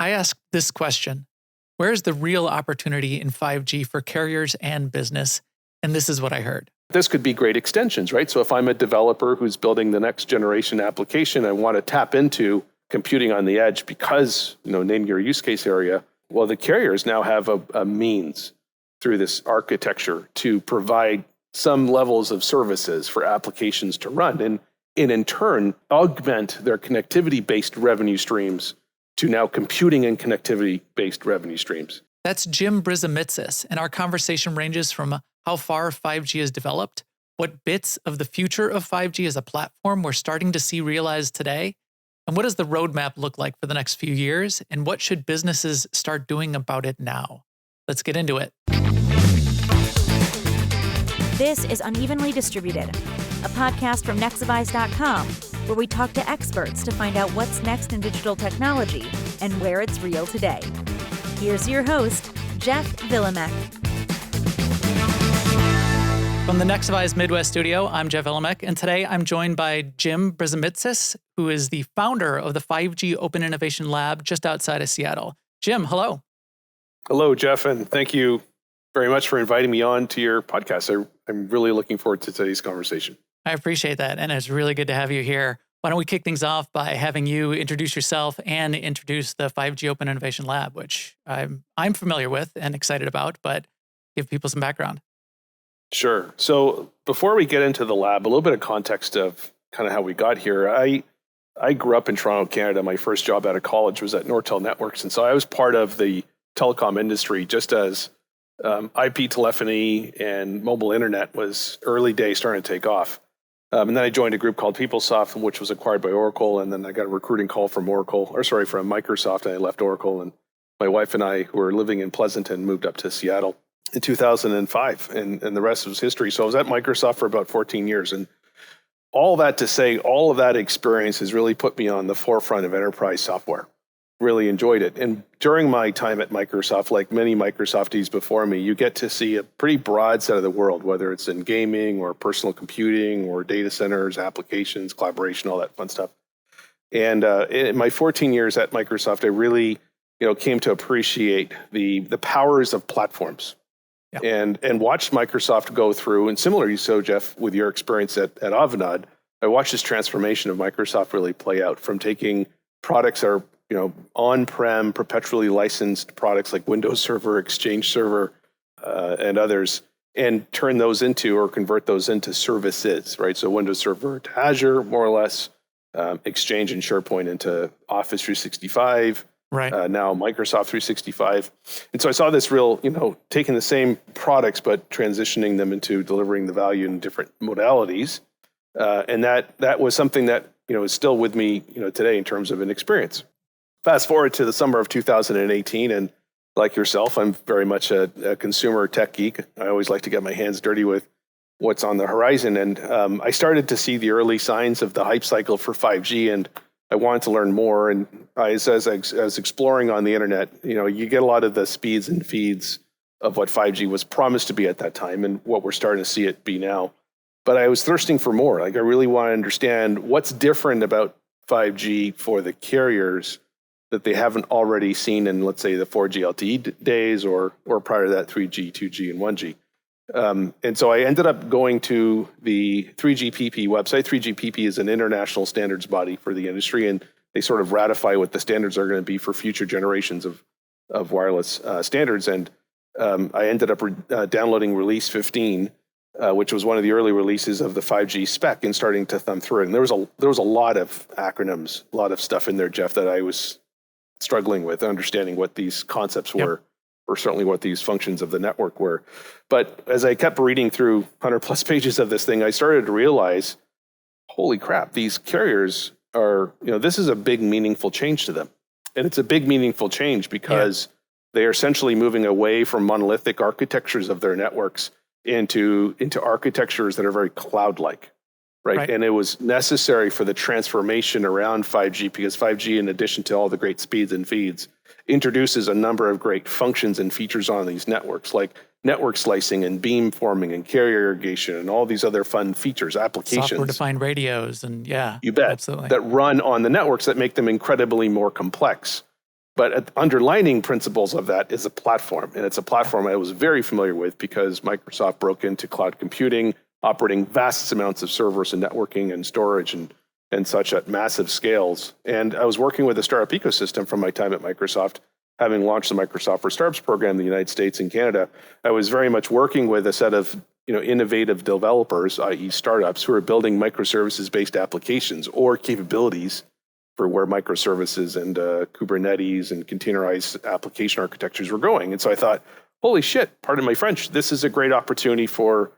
I asked this question: where's the real opportunity in 5G for carriers and business? And this is what I heard. This could be great extensions, right? So if I'm a developer who's building the next generation application, I want to tap into computing on the edge because, name your use case area. Well, the carriers now have a means through this architecture to provide some levels of services for applications to run and in turn augment their connectivity-based revenue streams to now computing and connectivity-based revenue streams. That's Jim Brisimitzis, and our conversation ranges from how far 5G is developed, what bits of the future of 5G as a platform we're starting to see realized today, and what does the roadmap look like for the next few years, and what should businesses start doing about it now? Let's get into it. This is Unevenly Distributed, a podcast from nexabyze.com, where we talk to experts to find out what's next in digital technology and where it's real today. Here's your host, Jeff Villemek. From the Nexabyze Midwest studio, I'm Jeff Villemek, and today I'm joined by Jim Brisimitzis, who is the founder of the 5G Open Innovation Lab just outside of Seattle. Jim, hello. Hello, Jeff, and thank you very much for inviting me on to your podcast. I'm really looking forward to today's conversation. I appreciate that, and it's really good to have you here. Why don't we kick things off by having you introduce yourself and introduce the 5G Open Innovation Lab, which I'm familiar with and excited about, but give people some background. Sure. So before we get into the lab, a little bit of context of kind of how we got here. I grew up in Toronto, Canada. My first job out of college was at Nortel Networks, and so I was part of the telecom industry just as IP telephony and mobile internet was early days starting to take off. And then I joined a group called PeopleSoft, which was acquired by Oracle. And then I got a recruiting call from from Microsoft, and I left Oracle. And my wife and I, who were living in Pleasanton, moved up to Seattle in 2005. And the rest was history. So I was at Microsoft for about 14 years. And all that to say, all of that experience has really put me on the forefront of enterprise software. Really enjoyed it. And during my time at Microsoft, like many Microsofties before me, you get to see a pretty broad set of the world, whether it's in gaming or personal computing or data centers, applications, collaboration, all that fun stuff. And in my 14 years at Microsoft, I really, came to appreciate the powers of platforms. Yeah. And watched Microsoft go through, and similarly so, Jeff, with your experience at Avanade, I watched this transformation of Microsoft really play out from taking products that are on-prem, perpetually licensed products like Windows Server, Exchange Server, and others, and turn those into or convert those into services, right? So Windows Server to Azure, more or less, Exchange and SharePoint into Office 365, right? Now Microsoft 365. And so I saw this real, taking the same products but transitioning them into delivering the value in different modalities. And that was something that, is still with me, today in terms of an experience. Fast forward to the summer of 2018, and like yourself, I'm very much a consumer tech geek. I always like to get my hands dirty with what's on the horizon, and I started to see the early signs of the hype cycle for 5G, and I wanted to learn more. And as I was exploring on the internet, you get a lot of the speeds and feeds of what 5G was promised to be at that time and what we're starting to see it be now. But I was thirsting for more. Like I really want to understand what's different about 5G for the carriers that they haven't already seen in, let's say, the 4G LTE days or prior to that 3G, 2G, and 1G. And so I ended up going to the 3GPP website. 3GPP is an international standards body for the industry, and they sort of ratify what the standards are going to be for future generations of wireless standards. And I ended up downloading Release 15, which was one of the early releases of the 5G spec, and starting to thumb through it. And there was a lot of acronyms, a lot of stuff in there, Jeff, that I was struggling with understanding what these concepts were, or certainly what these functions of the network were. But as I kept reading through 100 plus pages of this thing, I started to realize, holy crap, these carriers are, this is a big, meaningful change to them. And it's a big, meaningful change because they are essentially moving away from monolithic architectures of their networks into architectures that are very cloud-like. Right. And it was necessary for the transformation around 5G because 5G, in addition to all the great speeds and feeds, introduces a number of great functions and features on these networks, like network slicing and beamforming and carrier aggregation and all these other fun features, applications. Software-defined radios and you bet, absolutely. that run on the networks that make them incredibly more complex. But underlining principles of that is a platform. And it's a platform I was very familiar with because Microsoft broke into cloud computing, operating vast amounts of servers and networking and storage and such at massive scales. And I was working with the startup ecosystem from my time at Microsoft, having launched the Microsoft for Startups program in the United States and Canada. I was very much working with a set of innovative developers, i.e. startups, who are building microservices-based applications or capabilities for where microservices and Kubernetes and containerized application architectures were going. And so I thought, holy shit, pardon my French, this is a great opportunity for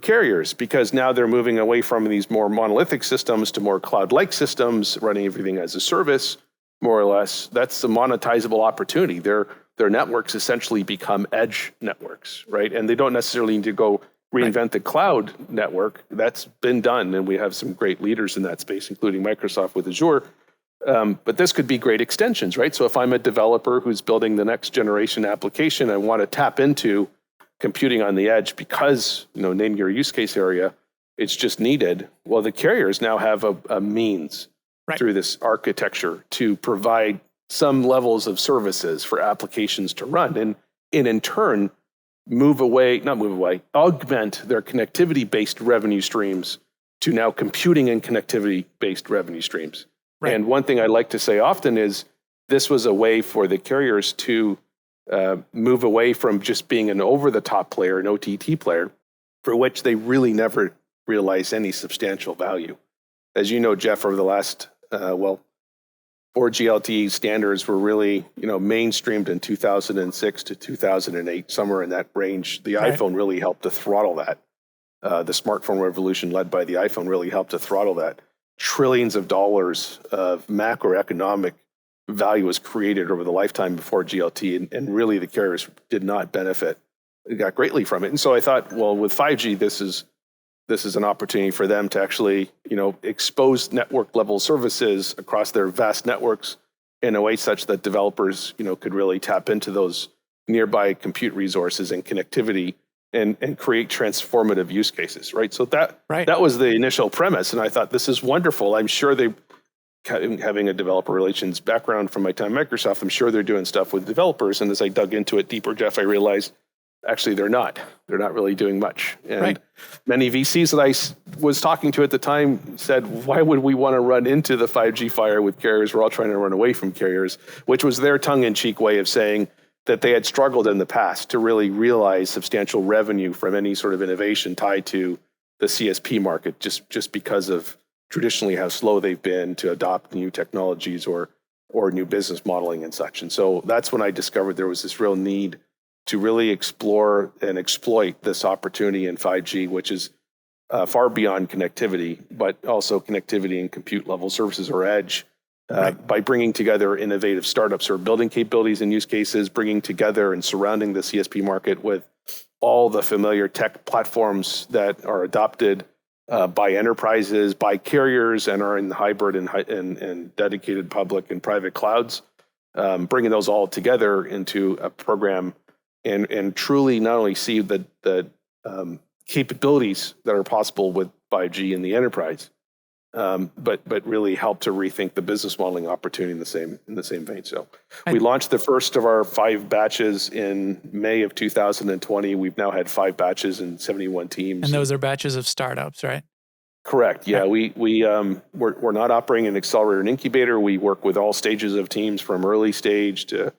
carriers, because now they're moving away from these more monolithic systems to more cloud-like systems, running everything as a service, more or less. That's the monetizable opportunity. Their networks essentially become edge networks, right? And they don't necessarily need to go reinvent the cloud network. That's been done, and we have some great leaders in that space, including Microsoft with Azure. But this could be great extensions, right? So if I'm a developer who's building the next generation application, I want to tap into computing on the edge because, name your use case area, it's just needed. Well, the carriers now have a means through this architecture to provide some levels of services for applications to run, and in turn, augment their connectivity-based revenue streams to now computing and connectivity-based revenue streams. Right. And one thing I like to say often is this was a way for the carriers to move away from just being an over-the-top player, an OTT player, for which they really never realized any substantial value. As you know, Jeff, over the last, 4G LTE standards were really, mainstreamed in 2006 to 2008, somewhere in that range. The iPhone really helped to throttle that. The smartphone revolution led by the iPhone really helped to throttle that. Trillions of dollars of macroeconomic value was created over the lifetime of 4G LTE, and really the carriers did not benefit. They got greatly from it. And so I thought, well, with 5G, this is an opportunity for them to actually, expose network level services across their vast networks in a way such that developers, could really tap into those nearby compute resources and connectivity and create transformative use cases, right? So that was the initial premise. And I thought, this is wonderful. I'm sure having a developer relations background from my time at Microsoft, I'm sure they're doing stuff with developers. And as I dug into it deeper, Jeff, I realized actually they're not really doing much. And many VCs that I was talking to at the time said, why would we want to run into the 5G fire with carriers? We're all trying to run away from carriers, which was their tongue-in-cheek way of saying that they had struggled in the past to really realize substantial revenue from any sort of innovation tied to the CSP market, just because of traditionally how slow they've been to adopt new technologies or new business modeling and such. And so that's when I discovered there was this real need to really explore and exploit this opportunity in 5G, which is far beyond connectivity, but also connectivity and compute level services or edge, by bringing together innovative startups who are building capabilities and use cases, bringing together and surrounding the CSP market with all the familiar tech platforms that are adopted by enterprises, by carriers, and are in the hybrid and dedicated public and private clouds, bringing those all together into a program and truly not only see the capabilities that are possible with 5G in the enterprise, but really help to rethink the business modeling opportunity in the same vein. So we launched the first of our 5 batches in May of 2020. We've now had 5 batches and 71 teams. And those are batches of startups, right? Correct. Yeah, we're not operating an accelerator and incubator. We work with all stages of teams, from early stage to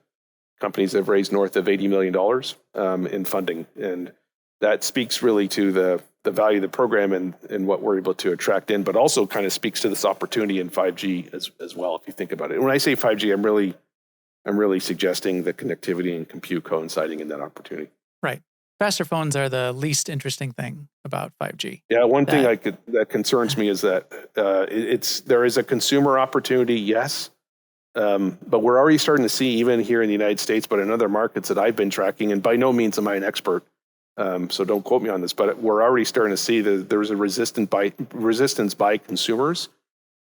companies that have raised north of $80 million in funding. And that speaks really to the value of the program and what we're able to attract in, but also kind of speaks to this opportunity in 5G as well, if you think about it. And when I say 5G, I'm really suggesting the connectivity and compute coinciding in that opportunity. Right. Faster phones are the least interesting thing about 5G. Yeah, one thing that concerns me is that there is a consumer opportunity, yes, but we're already starting to see, even here in the United States, but in other markets that I've been tracking, and by no means am I an expert, so don't quote me on this, but we're already starting to see that there's a resistance by consumers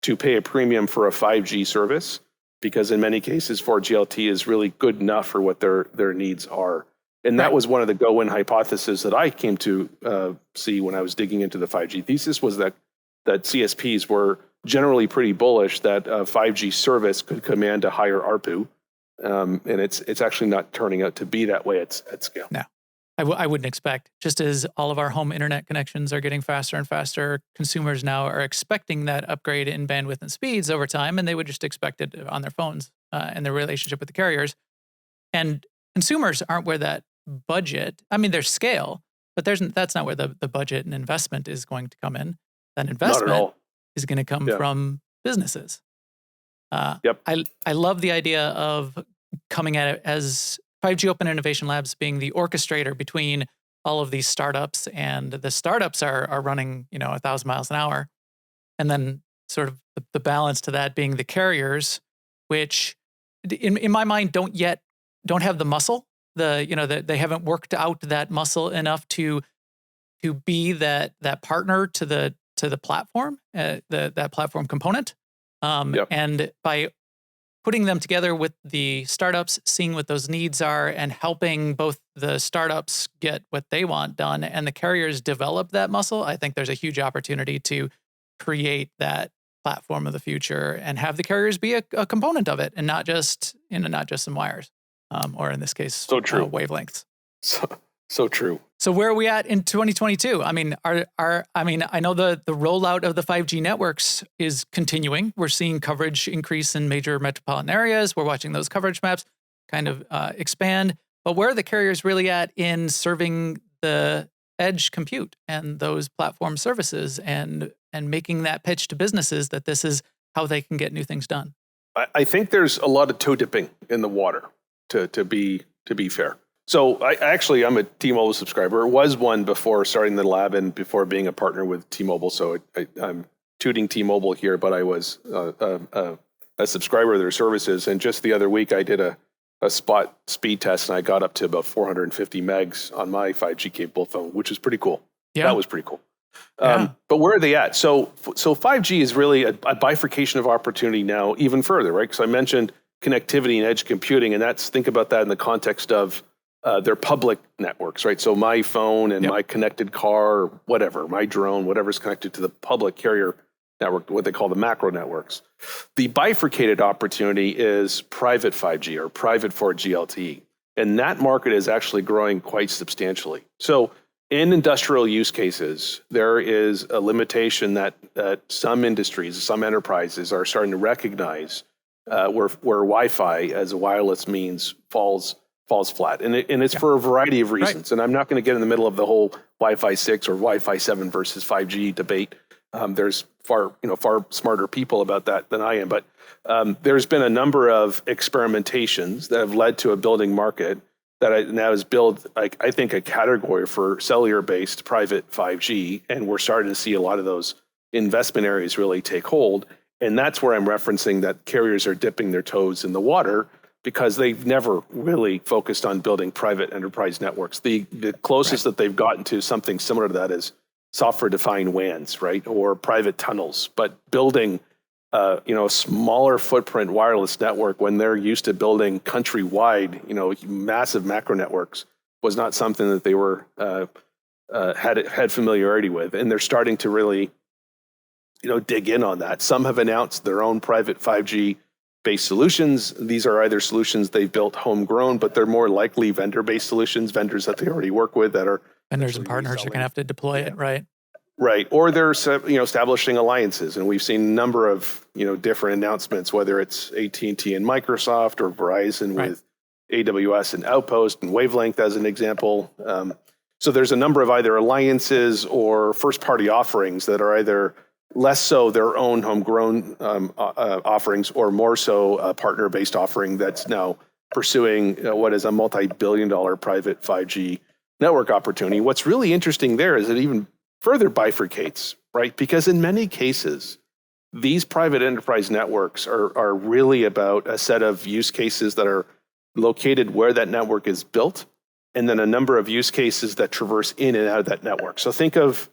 to pay a premium for a 5G service, because in many cases 4G LTE is really good enough for what their needs are. And that was one of the go-in hypotheses that I came to see when I was digging into the 5G thesis, was that CSPs were generally pretty bullish that a 5G service could command a higher ARPU and it's actually not turning out to be that way at scale. No, I wouldn't expect. Just as all of our home internet connections are getting faster and faster, consumers now are expecting that upgrade in bandwidth and speeds over time, and they would just expect it on their phones and their relationship with the carriers. And consumers aren't where that budget, I mean, there's scale, but that's not where the budget and investment is going to come in. That investment is going to come from businesses. Yep. I love the idea of coming at it as 5G Open Innovation Labs being the orchestrator between all of these startups, and the startups are running 1,000 miles an hour, and then sort of the balance to that being the carriers, which in my mind don't have the muscle. They haven't worked out that muscle enough to be that partner to the platform, that platform component. And by putting them together with the startups, seeing what those needs are, and helping both the startups get what they want done and the carriers develop that muscle, I think there's a huge opportunity to create that platform of the future and have the carriers be a component of it, and not just some wires, or in this case, wavelengths. So true. So where are we at in 2022? I mean, I know the rollout of the 5G networks is continuing. We're seeing coverage increase in major metropolitan areas. We're watching those coverage maps kind of expand. But where are the carriers really at in serving the edge compute and those platform services, and making that pitch to businesses that this is how they can get new things done? I think there's a lot of toe dipping in the water, to be fair. So I'm a T-Mobile subscriber. It was one before starting the lab and before being a partner with T-Mobile. So I'm tooting T-Mobile here, but I was a subscriber of their services. And just the other week, I did a spot speed test, and I got up to about 450 megs on my 5G capable phone, which is pretty cool. Yeah. That was pretty cool. But where are they at? So 5G is really a bifurcation of opportunity now, even further, right? Because I mentioned connectivity and edge computing, and think about that in the context of their public networks, right? So my phone and my connected car, or whatever, my drone, whatever's connected to the public carrier network, what they call the macro networks. The bifurcated opportunity is private 5G or private 4G LTE. And that market is actually growing quite substantially. So in industrial use cases, there is a limitation that some industries, some enterprises are starting to recognize where Wi-Fi as a wireless means falls flat. And it's for a variety of reasons. Right. And I'm not going to get in the middle of the whole Wi-Fi 6 or Wi-Fi 7 versus 5G debate. There's far smarter people about that than I am. But there's been a number of experimentations that have led to a building market that now has built, I think, a category for cellular-based private 5G. And we're starting to see a lot of those investment areas really take hold. And that's where I'm referencing that carriers are dipping their toes in the water, because they've never really focused on building private enterprise networks. The closest that they've gotten to something similar to that is software-defined WANs, right, or private tunnels. But building, a smaller footprint wireless network when they're used to building countrywide, massive macro networks, was not something that they were had familiarity with, and they're starting to really, dig in on that. Some have announced their own private 5G based solutions. These are either solutions they've built homegrown, but they're more likely vendor-based solutions, vendors that they already work with that are vendors and partners are going to have to deploy it, right? Right, or they're establishing alliances, and we've seen a number of different announcements, whether it's AT&T and Microsoft, or Verizon with AWS and Outpost and Wavelength as an example. So there's a number of either alliances or first-party offerings that are either less so their own homegrown offerings, or more so a partner-based offering that's now pursuing what is a multi-billion-dollar private 5G network opportunity. What's really interesting there is it even further bifurcates, right? Because in many cases, these private enterprise networks are really about a set of use cases that are located where that network is built, and then a number of use cases that traverse in and out of that network. So think of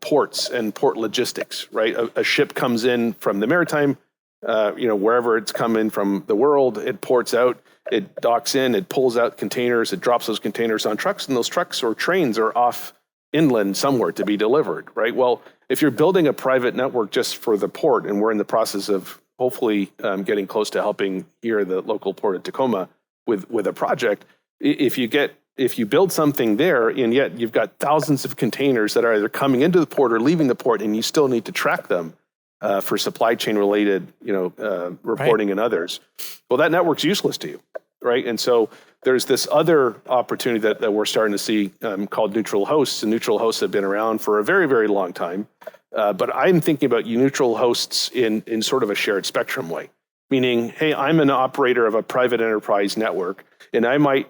ports and port logistics, right? A ship comes in from the maritime, wherever it's come in from the world, it ports out, it docks in, it pulls out containers, it drops those containers on trucks, and those trucks or trains are off inland somewhere to be delivered, right? Well, if you're building a private network just for the port, and we're in the process of hopefully getting close to helping here at the local port of Tacoma with a project. If you build something there, and yet you've got thousands of containers that are either coming into the port or leaving the port, and you still need to track them for supply chain related, reporting and others. Well, that network's useless to you, right? And so there's this other opportunity that we're starting to see called neutral hosts, and neutral hosts have been around for a very, very long time. But I'm thinking about neutral hosts in sort of a shared spectrum way, meaning, hey, I'm an operator of a private enterprise network, and I might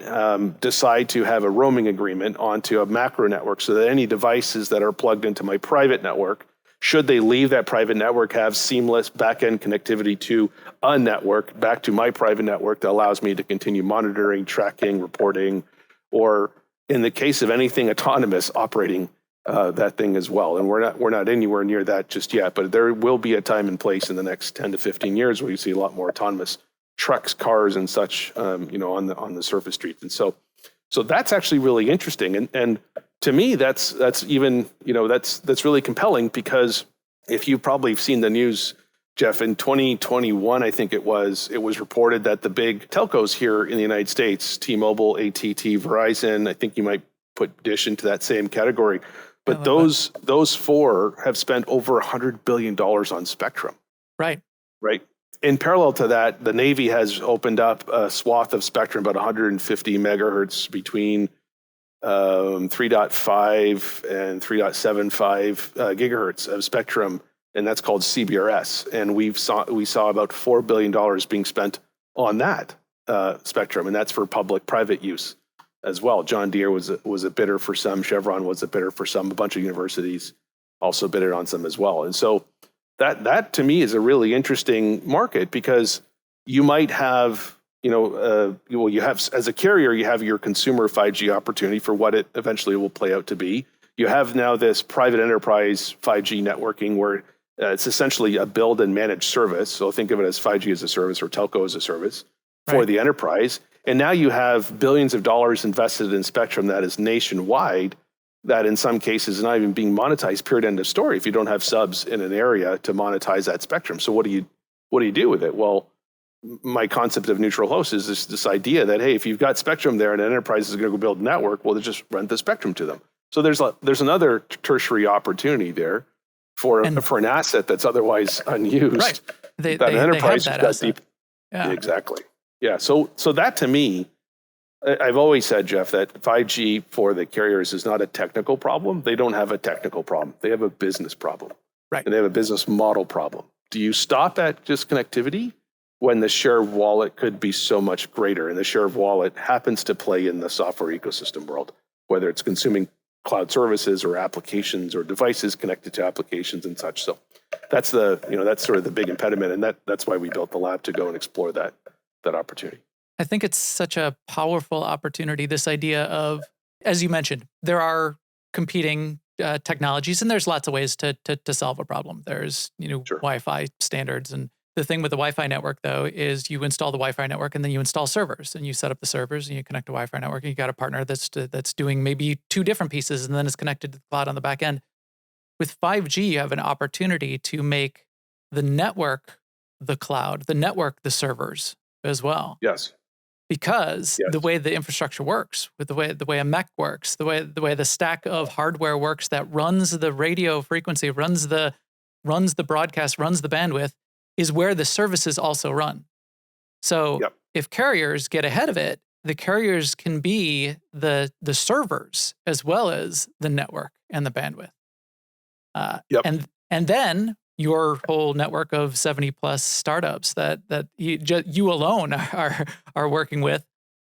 decide to have a roaming agreement onto a macro network so that any devices that are plugged into my private network, should they leave that private network, have seamless back-end connectivity to a network back to my private network that allows me to continue monitoring, tracking, reporting, or in the case of anything autonomous, operating that thing as well. And we're not anywhere near that just yet, but there will be a time and place in the next 10 to 15 years where you see a lot more autonomous trucks, cars, and such, on the surface streets. And so that's actually really interesting. And to me, that's even, that's really compelling, because if you've probably seen the news, Jeff, in 2021, I think it was reported that the big telcos here in the United States, T-Mobile, AT&T, Verizon, I think you might put Dish into that same category, but those four have spent over $100 billion on spectrum. Right. In parallel to that, the Navy has opened up a swath of spectrum, about 150 megahertz between 3.5 and 3.75 gigahertz of spectrum, and that's called CBRS. And we saw about $4 billion being spent on that spectrum, and that's for public-private use as well. John Deere was a bidder for some, Chevron was a bidder for some, a bunch of universities also bidded on some as well. And so that to me is a really interesting market, because you might have, you have, as a carrier, you have your consumer 5G opportunity for what it eventually will play out to be. You have now this private enterprise 5G networking where it's essentially a build and manage service. So think of it as 5G as a service or telco as a service for the enterprise. And now you have billions of dollars invested in spectrum that is nationwide, that in some cases is not even being monetized, period, end of story, if you don't have subs in an area to monetize that spectrum. So what do you do with it? Well, my concept of neutral host is this idea that, hey, if you've got spectrum there and an enterprise is going to go build a network, well, they just rent the spectrum to them. So there's another tertiary opportunity there for an asset that's otherwise unused. Right. An enterprise have that asset. Yeah. Exactly. Yeah. So that to me, I've always said, Jeff, that 5G for the carriers is not a technical problem. They don't have a technical problem. They have a business problem. Right. And they have a business model problem. Do you stop at just connectivity when the share of wallet could be so much greater? And the share of wallet happens to play in the software ecosystem world, whether it's consuming cloud services or applications or devices connected to applications and such. So that's that's sort of the big impediment. And that's why we built the lab, to go and explore that opportunity. I think it's such a powerful opportunity, this idea of, as you mentioned, there are competing technologies, and there's lots of ways to solve a problem. There's, Sure. Wi-Fi standards. And the thing with the Wi-Fi network, though, is you install the Wi-Fi network and then you install servers, and you set up the servers and you connect to Wi-Fi network, and you got a partner that's doing maybe two different pieces and then is connected to the cloud on the back end. With 5G, you have an opportunity to make the network the cloud, the network the servers as well. Yes. Because the way the infrastructure works, with the way a mech works, the way the stack of hardware works that runs the radio frequency, runs the broadcast, runs the bandwidth, is where the services also run. So if carriers get ahead of it, the carriers can be the servers as well as the network and the bandwidth. And then your whole network of 70 plus startups that you alone are working with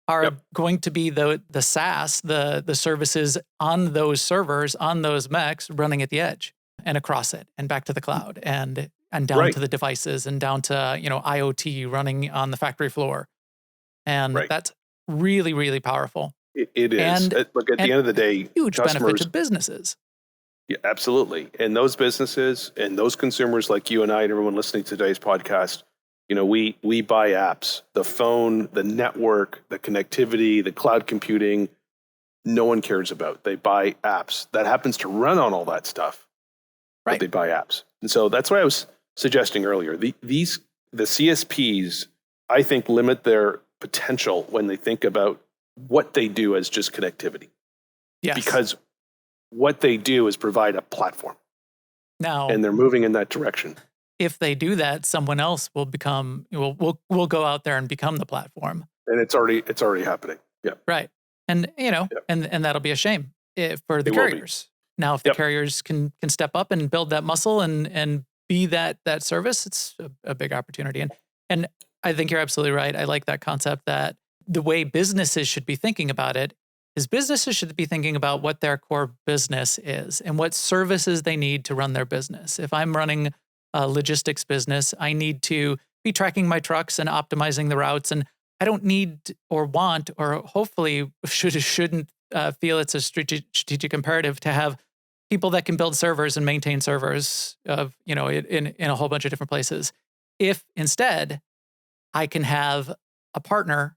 are going to be the SaaS, the services on those servers, on those mechs, running at the edge and across it and back to the cloud and down to the devices and down to IoT running on the factory floor. And that's really, really powerful. It is. And look, at the end of the day, huge benefit to businesses. Yeah, absolutely. And those businesses and those consumers like you and I and everyone listening to today's podcast, we buy apps, the phone, the network, the connectivity, the cloud computing. No one cares about. They buy apps that happens to run on all that stuff. Right. But they buy apps. And so that's why I was suggesting earlier, these the CSPs, I think, limit their potential when they think about what they do as just connectivity. Yes. Because what they do is provide a platform. Now, And they're moving in that direction. if they do that, someone else will become, will go out there and become the platform. And it's already happening. Yeah. Right. And, and that'll be a shame for the It will be. carriers. Now, if the carriers can step up and build that muscle and be that service, it's a big opportunity. And I think you're absolutely right. I like that concept that the way businesses should be thinking about it is businesses should be thinking about what their core business is and what services they need to run their business. If I'm running a logistics business, I need to be tracking my trucks and optimizing the routes. And I don't need or want or hopefully shouldn't feel it's a strategic imperative to have people that can build servers and maintain servers of, in a whole bunch of different places. If instead I can have a partner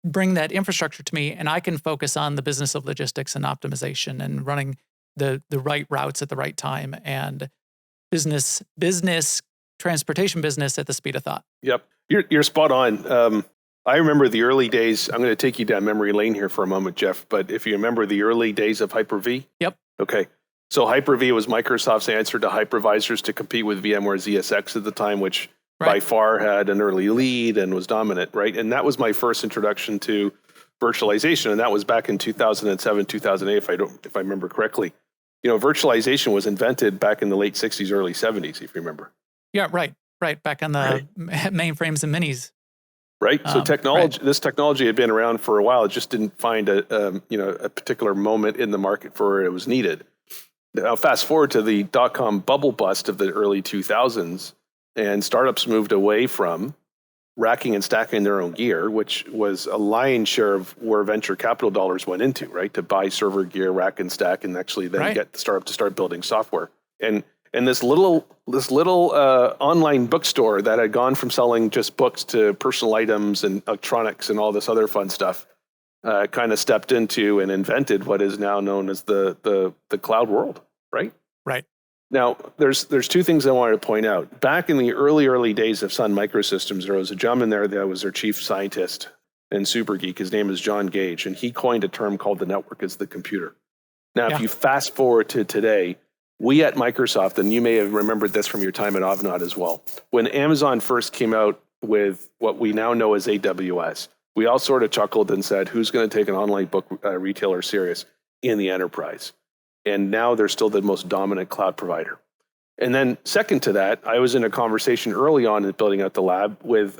bring that infrastructure to me and I can focus on the business of logistics and optimization and running the right routes at the right time and business transportation business at the speed of thought. Yep. You're spot on. I remember the early days. I'm going to take you down memory lane here for a moment, Jeff. But if you remember the early days of HyperV. Yep. Okay. So HyperV was Microsoft's answer to hypervisors to compete with VMware's ESX at the time, which by far had an early lead and was dominant, right? And that was my first introduction to virtualization, and that was back in 2007, 2008, if I remember correctly. Virtualization was invented back in the late 60s, early 70s, if you remember. Yeah, right. Back on the mainframes and minis. Right. So this technology had been around for a while. It just didn't find a particular moment in the market for where it was needed. Now, fast forward to the dotcom bubble bust of the early 2000s, and startups moved away from racking and stacking their own gear, which was a lion's share of where venture capital dollars went into, right? To buy server gear, rack and stack, and actually then get the startup to start building software. And this little online bookstore that had gone from selling just books to personal items and electronics and all this other fun stuff kind of stepped into and invented what is now known as the cloud world, right? Right. Now, there's two things I wanted to point out. Back in the early days of Sun Microsystems, there was a gentleman there that was their chief scientist and super geek. His name is John Gage, and he coined a term called the network as the computer. Now, if you fast forward to today, we at Microsoft, and you may have remembered this from your time at Avanade as well, when Amazon first came out with what we now know as AWS, we all sort of chuckled and said, who's going to take an online book retailer serious in the enterprise? And now they're still the most dominant cloud provider. And then second to that, I was in a conversation early on in building out the lab with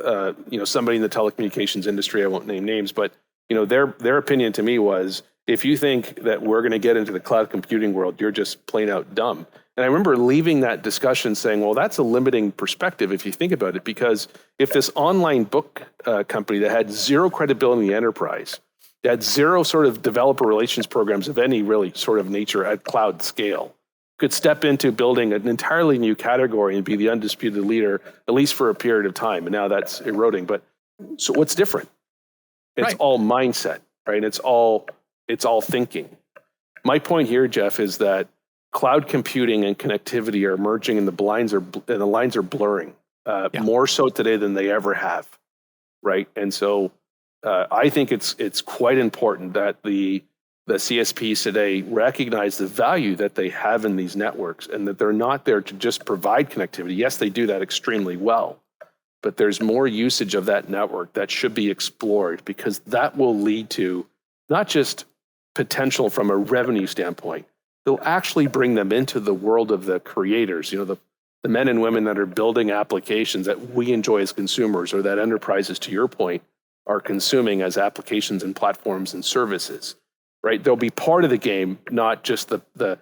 somebody in the telecommunications industry. I won't name names, but their opinion to me was, if you think that we're going to get into the cloud computing world, you're just plain out dumb. And I remember leaving that discussion saying, well, that's a limiting perspective if you think about it, because if this online book company that had zero credibility in the enterprise, that had zero sort of developer relations programs of any really sort of nature at cloud scale, could step into building an entirely new category and be the undisputed leader, at least for a period of time. And now that's eroding. But so what's different? It's all mindset, right? It's all thinking. My point here, Jeff, is that cloud computing and connectivity are merging, and the lines are blurring more so today than they ever have, right? And so I think it's quite important that the CSPs today recognize the value that they have in these networks, and that they're not there to just provide connectivity. Yes, they do that extremely well, but there's more usage of that network that should be explored, because that will lead to not just potential from a revenue standpoint, they'll actually bring them into the world of the creators, the men and women that are building applications that we enjoy as consumers, or that enterprises, to your point, are consuming as applications and platforms and services, right? They'll be part of the game, not just the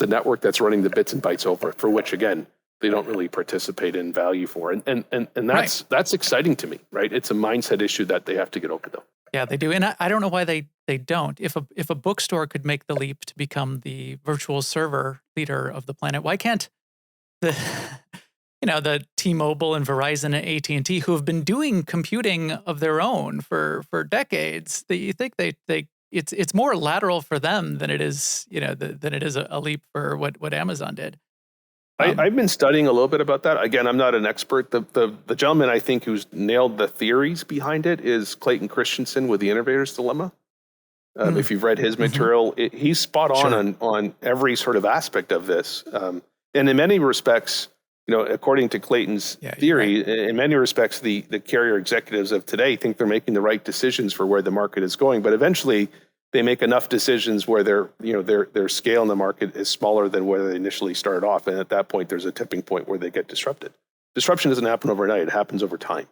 network that's running the bits and bytes over, for which, again, they don't really participate in value for. And that's exciting to me, right? It's a mindset issue that they have to get over, though. Yeah, they do. And I don't know why they don't. If a bookstore could make the leap to become the virtual server leader of the planet, why can't the T-Mobile and Verizon and AT&T, who have been doing computing of their own for decades, that you think it's more lateral for them than it is, than it is a leap for what Amazon did. I've been studying a little bit about that. Again, I'm not an expert. The gentleman I think who's nailed the theories behind it is Clayton Christensen with the Innovators Dilemma. If you've read his material, he's spot on every sort of aspect of this. And in many respects, according to Clayton's theory, in many respects, the carrier executives of today think they're making the right decisions for where the market is going. But eventually, they make enough decisions where their scale in the market is smaller than where they initially started off, and at that point, there's a tipping point where they get disrupted. Disruption doesn't happen overnight; it happens over time.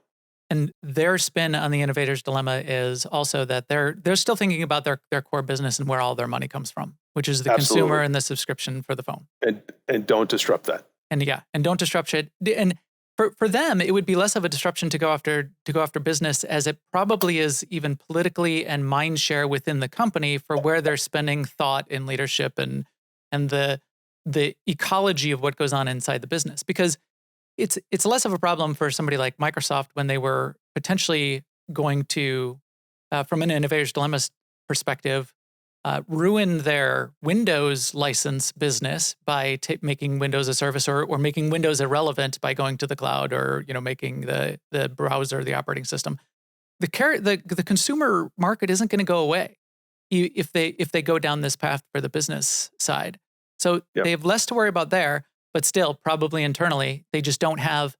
And their spin on the Innovators Dilemma is also that they're still thinking about their core business and where all their money comes from, which is the consumer and the subscription for the phone. And don't disrupt that. And don't disrupt it. And for them, it would be less of a disruption to go after business, as it probably is even politically and mind share within the company for where they're spending thought in leadership and the ecology of what goes on inside the business. Because it's less of a problem for somebody like Microsoft when they were potentially going to, from an Innovators Dilemma perspective, ruin their Windows license business by making Windows a service or making Windows irrelevant by going to the cloud or making the browser the operating system. The consumer market isn't going to go away if they go down this path for the business side. So they have less to worry about there, but still probably internally they just don't have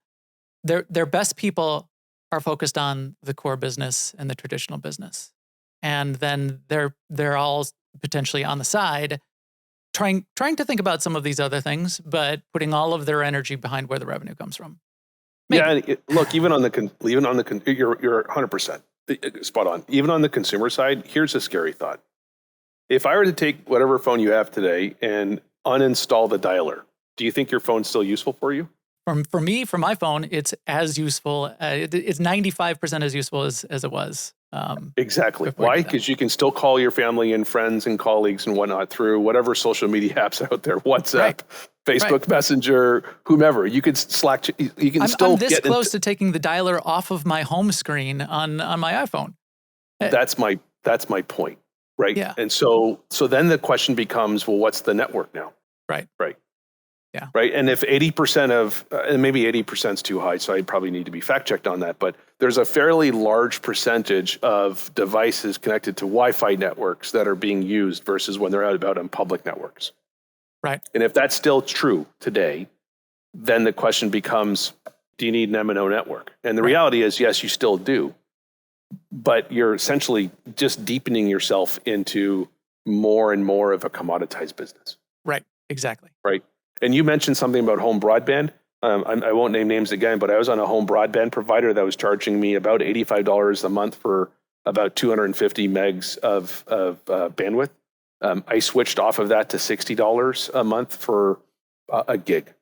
their best people are focused on the core business and the traditional business. And then they're all potentially on the side, trying to think about some of these other things, but putting all of their energy behind where the revenue comes from. Maybe. Yeah, look, you're 100% spot on. Even on the consumer side, here's a scary thought: if I were to take whatever phone you have today and uninstall the dialer, do you think your phone's still useful for you? For me, for my phone, it's as useful. It's 95% as useful as it was. Exactly. Why? Because you can still call your family and friends and colleagues and whatnot through whatever social media apps out there, WhatsApp, Facebook Messenger, whomever. You could Slack. You can I'm this close to taking the dialer off of my home screen on my iPhone. That's my point, right? Yeah. And so then the question becomes, well, what's the network now? Right. Yeah. Right. And if 80% of, and maybe 80% is too high, so I probably need to be fact checked on that, but there's a fairly large percentage of devices connected to Wi-Fi networks that are being used versus when they're out on public networks. Right. And if that's still true today, then the question becomes, do you need an MNO network? And the reality is, yes, you still do, but you're essentially just deepening yourself into more and more of a commoditized business. Right. Exactly. Right. And you mentioned something about home broadband. I won't name names again, but I was on a home broadband provider that was charging me about $85 a month for about 250 megs of bandwidth. I switched off of that to $60 a month for a gig.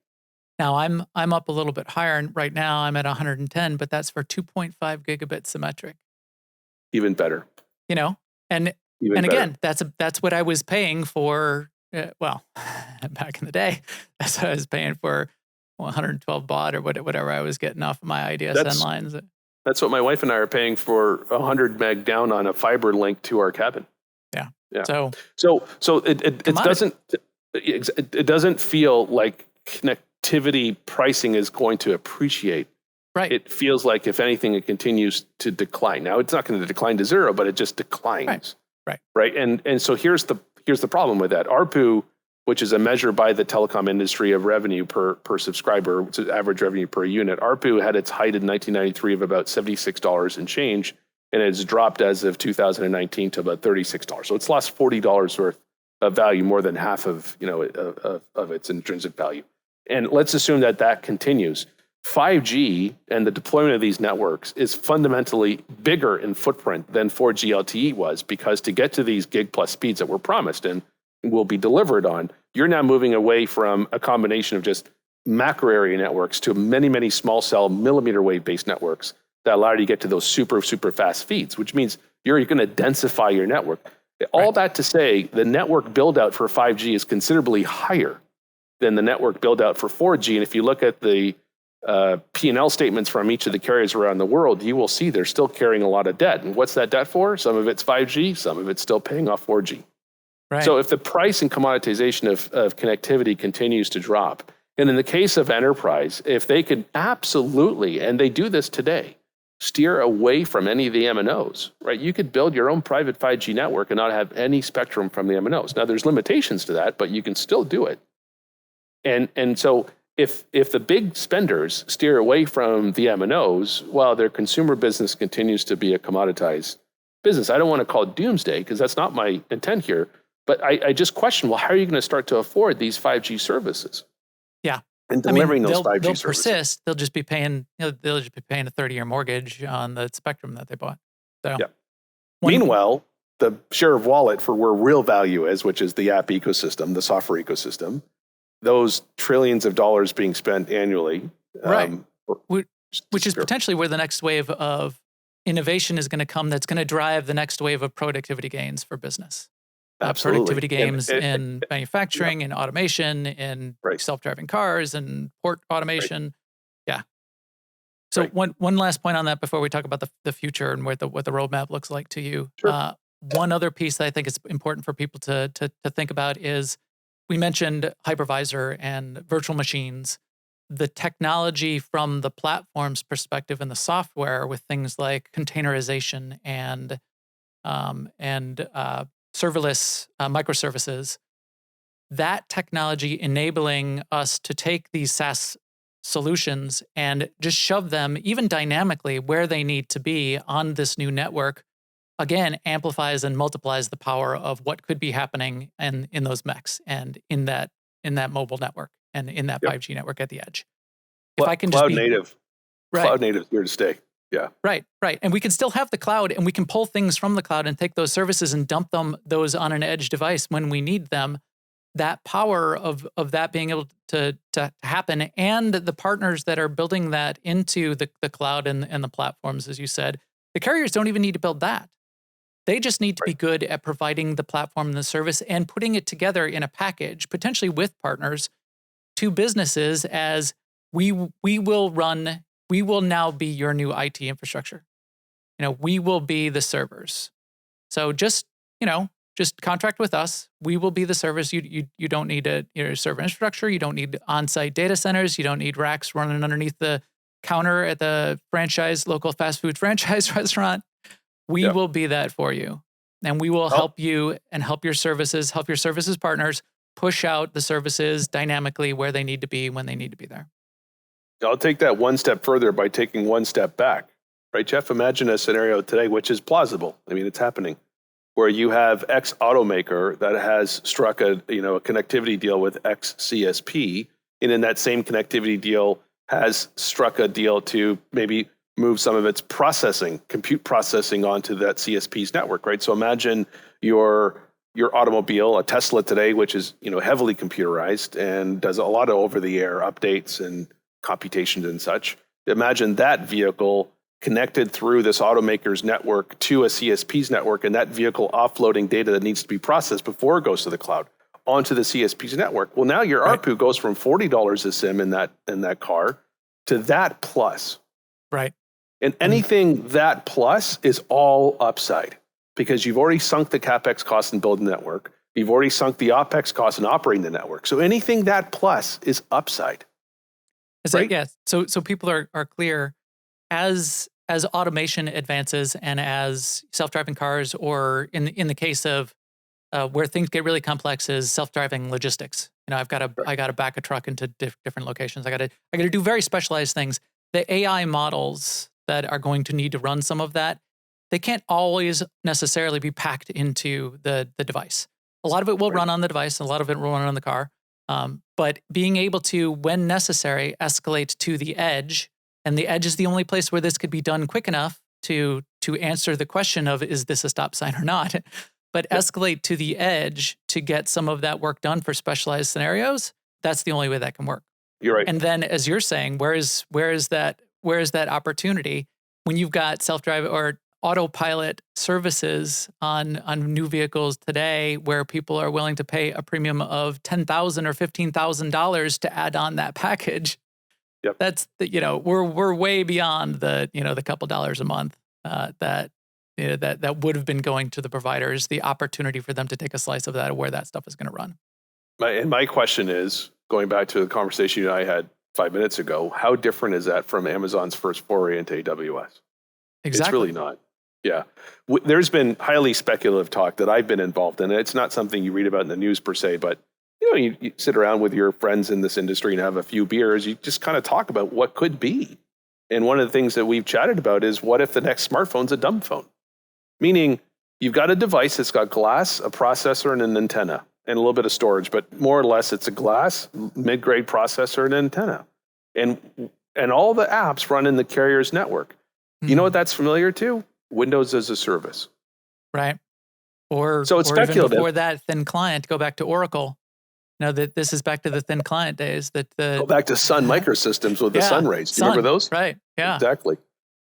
Now I'm up a little bit higher, and right now I'm at 110, but that's for 2.5 gigabit symmetric. Even better. And again, that's what I was paying for. Back in the day, that's what I was paying for 112 baud or whatever I was getting off of my IDSN lines. That's what my wife and I are paying for 100 meg down on a fiber link to our cabin. Yeah. So it doesn't feel like connectivity pricing is going to appreciate. Right. It feels like, if anything, it continues to decline. Now, it's not going to decline to zero, but it just declines. Right. And so here's the problem with that. ARPU, which is a measure by the telecom industry of revenue per subscriber, which is average revenue per unit. ARPU had its height in 1993 of about $76 and change, and it's dropped as of 2019 to about $36. So it's lost $40 worth of value, more than half of its intrinsic value. And let's assume that continues. 5G and the deployment of these networks is fundamentally bigger in footprint than 4G LTE was, because to get to these gig plus speeds that were promised and will be delivered on, you're now moving away from a combination of just macro area networks to many, many small cell millimeter wave based networks that allow you to get to those super, super fast feeds, which means you're going to densify your network. All that to say, the network build out for 5G is considerably higher than the network build out for 4G. And if you look at the P&L statements from each of the carriers around the world, you will see they're still carrying a lot of debt. And what's that debt for? Some of it's 5G, some of it's still paying off 4G. Right. So if the price and commoditization of connectivity continues to drop, And in the case of enterprise, if they could absolutely, and they do this today, steer away from any of the MNOs, right? You could build your own private 5G network and not have any spectrum from the MNOs. Now, there's limitations to that, but you can still do it. And so if the big spenders steer away from the MNOs, while their consumer business continues to be a commoditized business, I don't want to call it doomsday because that's not my intent here. But I just question, well, how are you going to start to afford these 5G services? Yeah. And delivering those 5G they'll services. persist. They'll just be paying, they'll just be paying a 30-year mortgage on the spectrum that they bought. So yeah. Meanwhile, the share of wallet for where real value is, which is the app ecosystem, the software ecosystem, those trillions of dollars being spent annually. Right. Which is potentially where the next wave of innovation is going to come, that's going to drive the next wave of productivity gains for business. Productivity gains in manufacturing, in automation, in self-driving cars, and port automation. Right. Yeah. So one last point on that before we talk about the future and what the roadmap looks like to you. Sure. One other piece that I think is important for people to think about is, we mentioned hypervisor and virtual machines. The technology from the platform's perspective and the software with things like containerization and serverless microservices, that technology enabling us to take these SaaS solutions and just shove them even dynamically where they need to be on this new network, again, amplifies and multiplies the power of what could be happening in those mechs and in that mobile network and in that 5G network at the edge. If I can just cloud native is here to stay. Yeah. Right. And we can still have the cloud, and we can pull things from the cloud and take those services and dump those on an edge device when we need them. That power of that being able to happen, and the partners that are building that into the cloud and the platforms, as you said, the carriers don't even need to build that. They just need to be good at providing the platform and the service and putting it together in a package, potentially with partners, to businesses as we will now be your new IT infrastructure. We will be the servers. So just contract with us. We will be the servers. You don't need a server infrastructure. You don't need on-site data centers. You don't need racks running underneath the counter at the local fast food franchise restaurant. We will be that for you. And we will help you and help your services partners push out the services dynamically where they need to be when they need to be there. I'll take that one step further by taking one step back, right, Jeff? Imagine a scenario today, which is plausible. I mean, it's happening, where you have X automaker that has struck a connectivity deal with X CSP, and in that same connectivity deal has struck a deal to maybe move some of its compute processing onto that CSP's network, right? So imagine your automobile, a Tesla today, which is heavily computerized and does a lot of over-the-air updates and computations and such. Imagine that vehicle connected through this automaker's network to a CSP's network, and that vehicle offloading data that needs to be processed before it goes to the cloud onto the CSP's network. Well, now your ARPU goes from $40 a SIM in that car to that plus. Right. And anything that plus is all upside, because you've already sunk the CapEx cost in building the network. You've already sunk the OpEx cost in operating the network. So anything that plus is upside. So people are clear as automation advances and as self-driving cars, or in the case of where things get really complex, is self-driving logistics. I got to back a truck into different locations. I got to do very specialized things. The AI models that are going to need to run some of that, they can't always necessarily be packed into the device. A lot of it will run on the device, and a lot of it will run on the car. But being able to, when necessary, escalate to the edge, and the edge is the only place where this could be done quick enough to answer the question of, is this a stop sign or not? But escalate to the edge to get some of that work done for specialized scenarios, that's the only way that can work. You're right. And then, as you're saying, where is that opportunity when you've got self-drive or autopilot services on new vehicles today, where people are willing to pay a premium of $10,000 or $15,000 to add on that package? Yep. That's we're way beyond the couple dollars a month that would have been going to the providers. The opportunity for them to take a slice of that, of where that stuff is going to run. My question is, going back to the conversation you and I had 5 minutes ago, how different is that from Amazon's first foray into AWS? Exactly. It's really not. Yeah. There's been highly speculative talk that I've been involved in. It's not something you read about in the news per se, but you sit around with your friends in this industry and have a few beers. You just kind of talk about what could be. And one of the things that we've chatted about is, what if the next smartphone's a dumb phone? Meaning you've got a device that's got glass, a processor, and an antenna, and a little bit of storage, but more or less it's a glass, mid-grade processor, and an antenna. And all the apps run in the carrier's network. You know what that's familiar to? Windows as a service. Right. Or, so it's or even speculative. before that, thin client, go back to Oracle. That this is back to the thin client days. Go back to Sun Microsystems with the Sun rays. Do you remember those? Right. Yeah. Exactly.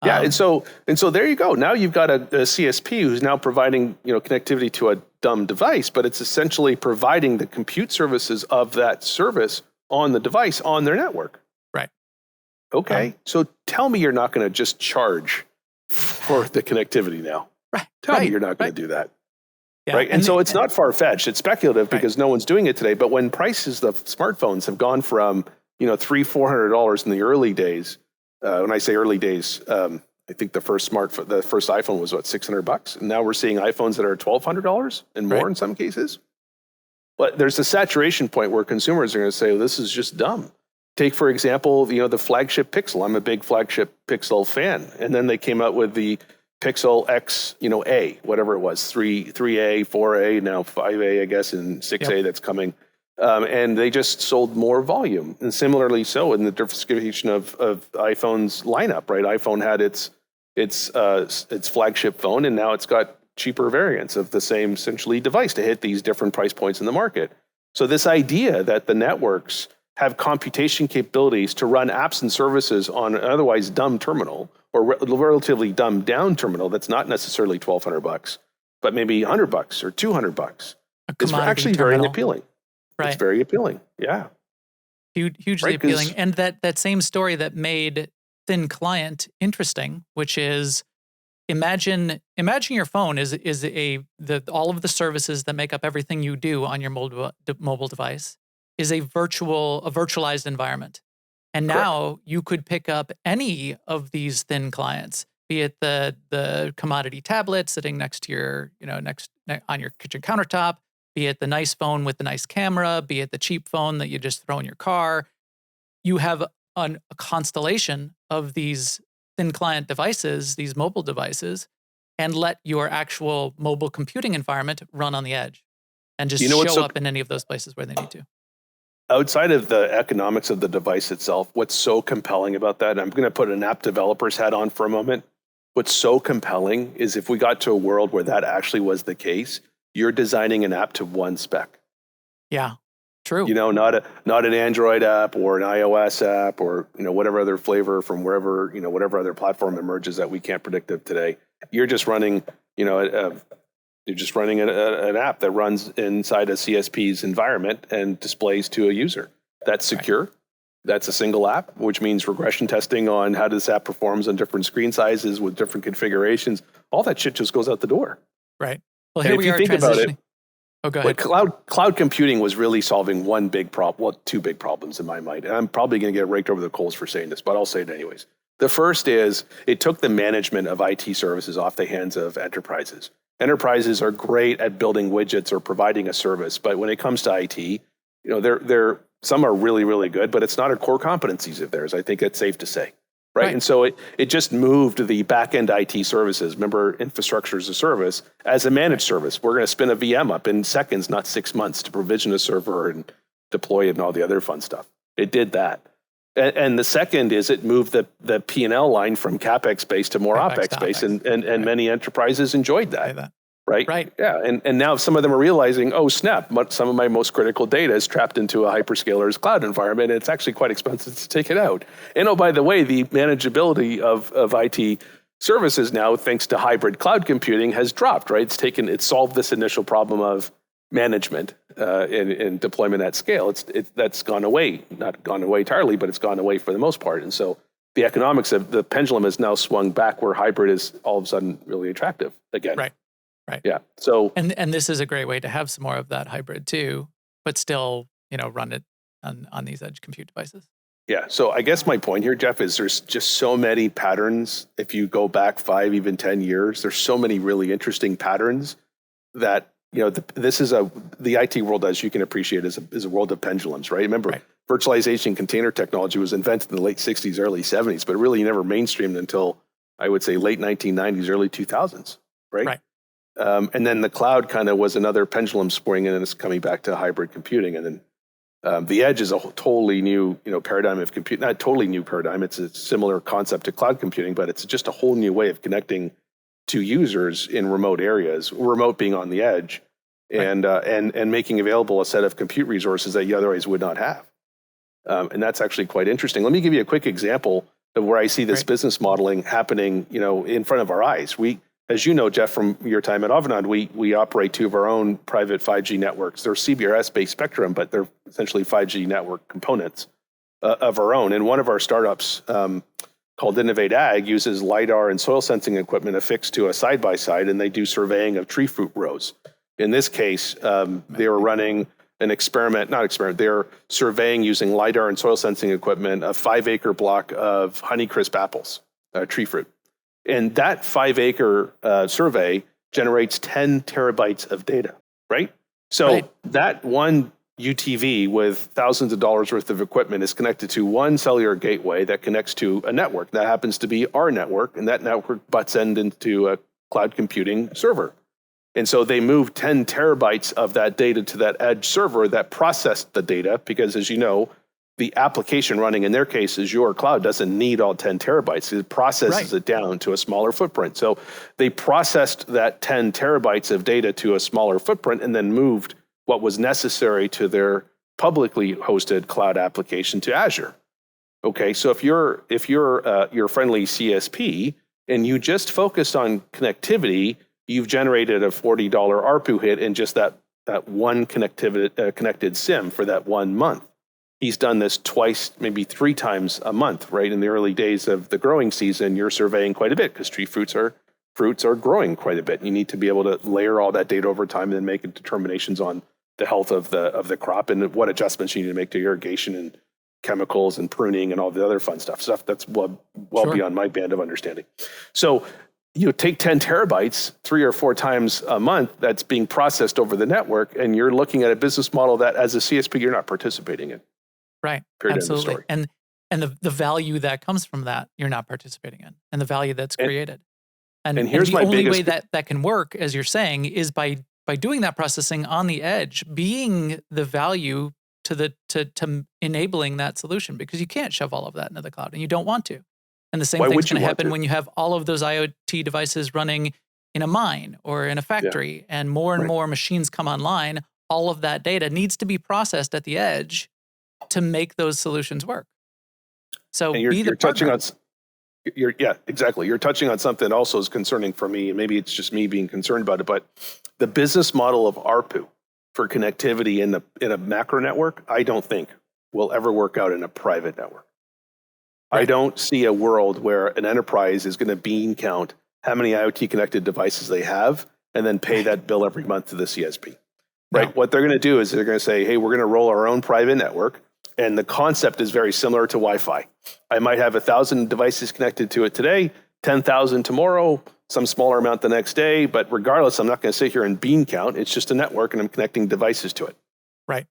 Yeah. And so there you go. Now you've got a CSP who's now providing connectivity to a dumb device, but it's essentially providing the compute services of that service on the device on their network. Right. Okay. So tell me you're not going to just charge for the connectivity now. Right. Tell me you're not going to do that. Yeah. Right. And so it's not far-fetched. It's speculative because no one's doing it today. But when prices of smartphones have gone from, $300-$400 in the early days, when I say early days, I think the first iPhone was $600, and now we're seeing iPhones that are $1,200 and more in some cases. But there's a saturation point where consumers are going to say, well, this is just dumb. Take, for example, the flagship Pixel. I'm a big flagship Pixel fan. And then they came out with the Pixel X, A, whatever it was, 3A, 4A, now 5A, I guess, and 6A that's coming. And they just sold more volume. And similarly so in the diversification of iPhone's lineup, right? iPhone had its flagship phone, and now it's got cheaper variants of the same essentially device to hit these different price points in the market. So this idea that the networks have computation capabilities to run apps and services on an otherwise dumb terminal, or relatively dumbed down terminal that's not necessarily $1,200, but maybe $100 or $200. It's actually terminal. very appealing. Right. It's very appealing. Yeah. Hugely appealing. And that same story that made thin client interesting, which is imagine your phone is all of the services that make up everything you do on your mobile device is a virtualized environment. And now you could pick up any of these thin clients, be it the commodity tablet sitting next to your, on your kitchen countertop, be it the nice phone with the nice camera, be it the cheap phone that you just throw in your car. You have a constellation of these thin client devices, these mobile devices, and let your actual mobile computing environment run on the edge and just show up in any of those places where they need to. Outside of the economics of the device itself, what's so compelling about that, and I'm going to put an app developer's hat on for a moment. What's so compelling is if we got to a world where that actually was the case, you're designing an app to one spec. Yeah, true. Not an Android app or an iOS app or whatever other flavor from wherever whatever other platform emerges that we can't predict of today. You're just running an app that runs inside a CSP's environment and displays to a user. That's secure. Right. That's a single app, which means regression testing on how this app performs on different screen sizes with different configurations. All that shit just goes out the door. Right. Well, here we are transitioning. About it, go ahead. Cloud computing was really solving one big problem, well, two big problems in my mind. And I'm probably going to get raked over the coals for saying this, but I'll say it anyways. The first is it took the management of IT services off the hands of enterprises. Enterprises are great at building widgets or providing a service, but when it comes to IT, they're some are really, really good, but it's not a core competencies of theirs. I think it's safe to say. Right. And so it just moved the back-end IT services, remember infrastructure as a service, as a managed service. We're going to spin a VM up in seconds, not 6 months, to provision a server and deploy it and all the other fun stuff. It did that. And the second is it moved the P&L line from CapEx based to more OpEx based, and many enterprises enjoyed that. Right. Yeah. And now some of them are realizing, oh, snap, some of my most critical data is trapped into a hyperscaler's cloud environment. And it's actually quite expensive to take it out. And oh, by the way, the manageability of IT services now, thanks to hybrid cloud computing, has dropped, right? It's solved this initial problem of management in deployment at scale. That's gone away, not gone away entirely, but it's gone away for the most part. And so the economics of the pendulum has now swung back where hybrid is all of a sudden really attractive again. Right. Yeah. So and this is a great way to have some more of that hybrid too, but still, run it on these edge compute devices. Yeah. So I guess my point here, Jeff, is there's just so many patterns. If you go back 5, even 10 years, there's so many really interesting patterns that, this is the IT world, as you can appreciate, is a world of pendulums, right? Remember, virtualization container technology was invented in the late 60s, early 70s, but really never mainstreamed until, I would say, late 1990s, early 2000s, right? And then the cloud kind of was another pendulum swing, and then it's coming back to hybrid computing. And then the edge is a totally new, paradigm of compute. Not totally new paradigm. It's a similar concept to cloud computing, but it's just a whole new way of connecting to users in remote areas. Remote being on the edge, and making available a set of compute resources that you otherwise would not have. And that's actually quite interesting. Let me give you a quick example of where I see this business modeling happening, in front of our eyes. As you know, Jeff, from your time at Avanade, we operate 2 of our own private 5G networks. They're CBRS-based spectrum, but they're essentially 5G network components of our own. And one of our startups called Innovate Ag uses LiDAR and soil sensing equipment affixed to a side-by-side, and they do surveying of tree fruit rows. In this case, they were running they're surveying using LiDAR and soil sensing equipment a 5-acre block of Honeycrisp apples, tree fruit. And that 5-acre survey generates 10 terabytes of data, right? So that one UTV with thousands of dollars worth of equipment is connected to one cellular gateway that connects to a network. That happens to be our network, and that network butts end into a cloud computing server. And so they moved 10 terabytes of that data to that edge server that processed the data, because as you know, the application running in their case, Azure Cloud, doesn't need all 10 terabytes. It processes it down to a smaller footprint. So they processed that 10 terabytes of data to a smaller footprint and then moved what was necessary to their publicly hosted cloud application to Azure. Okay, so if you're your friendly CSP and you just focus on connectivity, you've generated a $40 ARPU hit in just that one connected SIM for that 1 month. He's done this twice, maybe 3 times a month, right? In the early days of the growing season, you're surveying quite a bit because tree fruits are growing quite a bit. You need to be able to layer all that data over time and then make determinations on the health of the crop and what adjustments you need to make to irrigation and chemicals and pruning and all the other fun stuff that's well beyond my band of understanding. So you take 10 terabytes 3 or 4 times a month that's being processed over the network, and you're looking at a business model that as a CSP you're not participating in. Right. Period. Absolutely. And the value that comes from that you're not participating in, and the value that's created. And here's the my only biggest way that can work, as you're saying, is by doing that processing on the edge, being the value to enabling that solution, because you can't shove all of that into the cloud, and you don't want to. And the same thing's going to happen when you have all of those IoT devices running in a mine or in a factory, and more machines come online. All of that data needs to be processed at the edge to make those solutions work. So you're touching on, exactly. You're touching on something that also is concerning for me, and maybe it's just me being concerned about it, but the business model of ARPU for connectivity in a macro network, I don't think will ever work out in a private network. Right. I don't see a world where an enterprise is going to bean count how many IoT connected devices they have and then pay that bill every month to the CSP. Right. No. What they're going to do is they're going to say, hey, we're going to roll our own private network. And the concept is very similar to Wi-Fi. I might have 1,000 devices connected to it today, 10,000 tomorrow, some smaller amount the next day. But regardless, I'm not going to sit here and bean count. It's just a network, and I'm connecting devices to it. Right.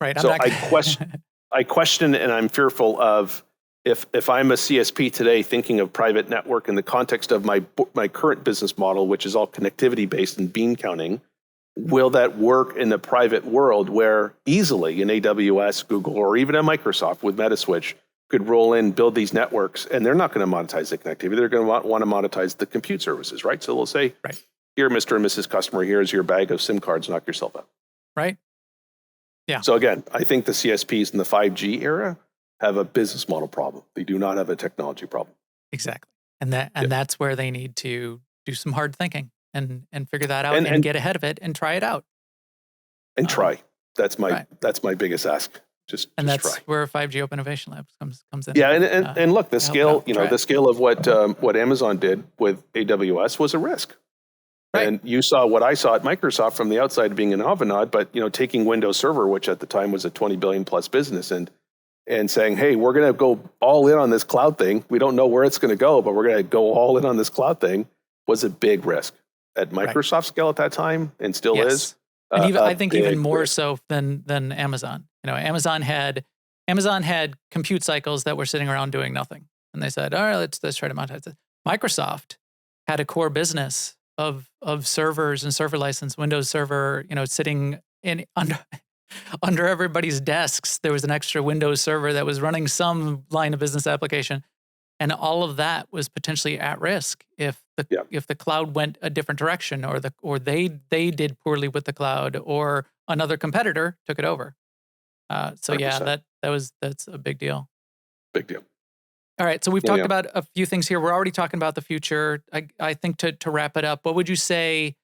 Right. So I question, and I'm fearful of if I'm a CSP today thinking of private network in the context of my current business model, which is all connectivity based and bean counting. Will that work in the private world where easily an AWS, Google, or even a Microsoft with Metaswitch could roll in, build these networks, and they're not going to monetize the connectivity. They're going to want to monetize the compute services, right? So they'll say, here, Mr. and Mrs. Customer, here's your bag of SIM cards, knock yourself out. Right. Yeah. So again, I think the CSPs in the 5G era have a business model problem. They do not have a technology problem. Exactly. And that's where they need to do some hard thinking. And figure that out and get ahead of it and try it out. And try. That's my biggest ask. Just that's try. Where 5G Open Innovation Labs comes in. Yeah, and look, the scale, the scale of what Amazon did with AWS was a risk. Right. And you saw what I saw at Microsoft from the outside being an Avanade, but taking Windows Server, which at the time was a 20 billion plus business, and saying, hey, we're going to go all in on this cloud thing. We don't know where it's going to go, but we're going to go all in on this cloud thing, was a big risk at Microsoft scale at that time, and still is. And even, I think even more risk. so than Amazon. Amazon had compute cycles that were sitting around doing nothing, and they said, all right, let's try to monetize it. Microsoft had a core business of servers and server license, Windows Server, sitting in under everybody's desks. There was an extra Windows Server that was running some line of business application, and all of that was potentially at risk if the cloud went a different direction, or they did poorly with the cloud, or another competitor took it over. So 100%. That's a big deal. Big deal. All right, so we've talked about a few things here. We're already talking about the future. I think to wrap it up, what would you say?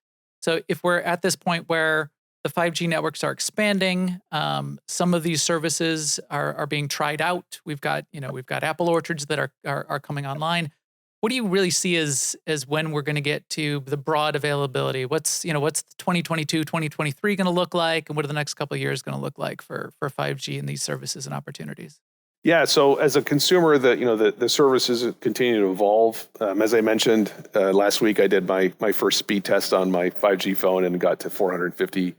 So if we're at this point where the 5G networks are expanding, some of these services are being tried out. We've got apple orchards that are coming online. What do you really see as when we're going to get to the broad availability? What's 2022, 2023 going to look like, and what are the next couple of years going to look like for 5G and these services and opportunities? Yeah, so as a consumer, the services continue to evolve. As I mentioned last week, I did my first speed test on my 5G phone and got to 450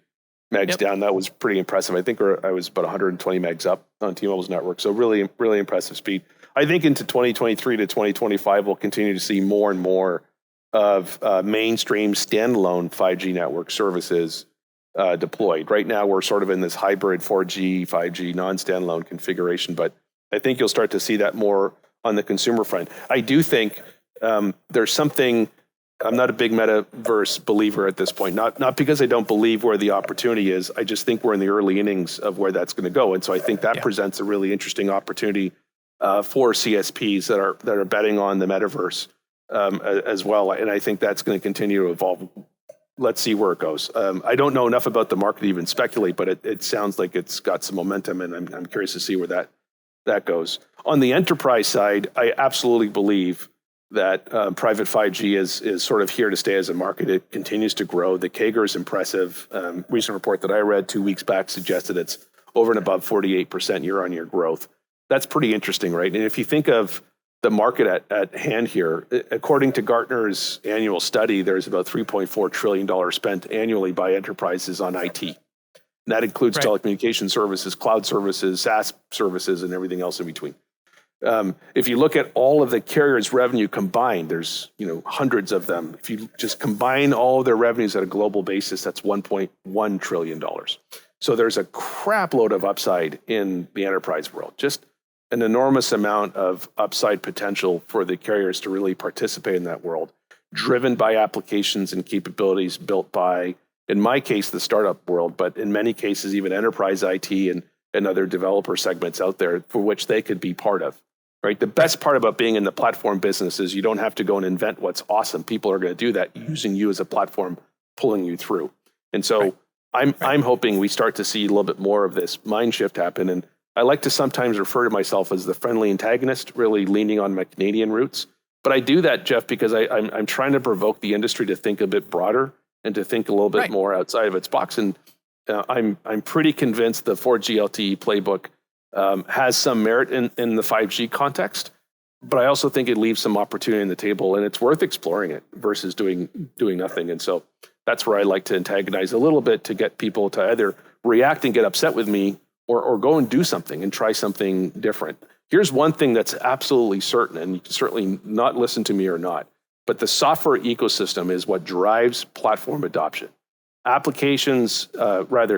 megs down. That was pretty impressive. I think I was about 120 megs up on T-Mobile's network. So really, really impressive speed. I think into 2023 to 2025, we'll continue to see more and more of mainstream standalone 5G network services deployed. Right now, we're sort of in this hybrid 4G, 5G non-standalone configuration, but I think you'll start to see that more on the consumer front. I do think there's something. I'm not a big metaverse believer at this point, not because I don't believe where the opportunity is. I just think we're in the early innings of where that's going to go. And so I think that presents a really interesting opportunity for CSPs that are betting on the metaverse as well. And I think that's going to continue to evolve. Let's see where it goes. I don't know enough about the market to even speculate, but it sounds like it's got some momentum, and I'm curious to see where that goes. On the enterprise side, I absolutely believe that private 5G is sort of here to stay as a market. It continues to grow. The CAGR is impressive. Recent report that I read 2 weeks back suggested it's over and above 48% year-on-year growth. That's pretty interesting, right? And if you think of the market at hand here, according to Gartner's annual study, there's about $3.4 trillion spent annually by enterprises on IT. And that includes telecommunication services, cloud services, SaaS services, and everything else in between. If you look at all of the carriers' revenue combined, there's hundreds of them. If you just combine all of their revenues at a global basis, that's $1.1 trillion. So there's a crap load of upside in the enterprise world. Just an enormous amount of upside potential for the carriers to really participate in that world, driven by applications and capabilities built by, in my case, the startup world, but in many cases, even enterprise IT and other developer segments out there for which they could be part of. Right. The best part about being in the platform business is you don't have to go and invent what's awesome. People are going to do that using you as a platform, pulling you through. And so I'm hoping we start to see a little bit more of this mind shift happen. And I like to sometimes refer to myself as the friendly antagonist, really leaning on my Canadian roots. But I do that, Jeff, because I'm trying to provoke the industry to think a bit broader and to think a little bit more outside of its box. And I'm pretty convinced the 4G LTE playbook has some merit in the 5G context, but I also think it leaves some opportunity on the table, and it's worth exploring it versus doing nothing. And so that's where I like to antagonize a little bit to get people to either react and get upset with me or go and do something and try something different. Here's one thing that's absolutely certain, and you can certainly not listen to me or not, but the software ecosystem is what drives platform adoption. Applications,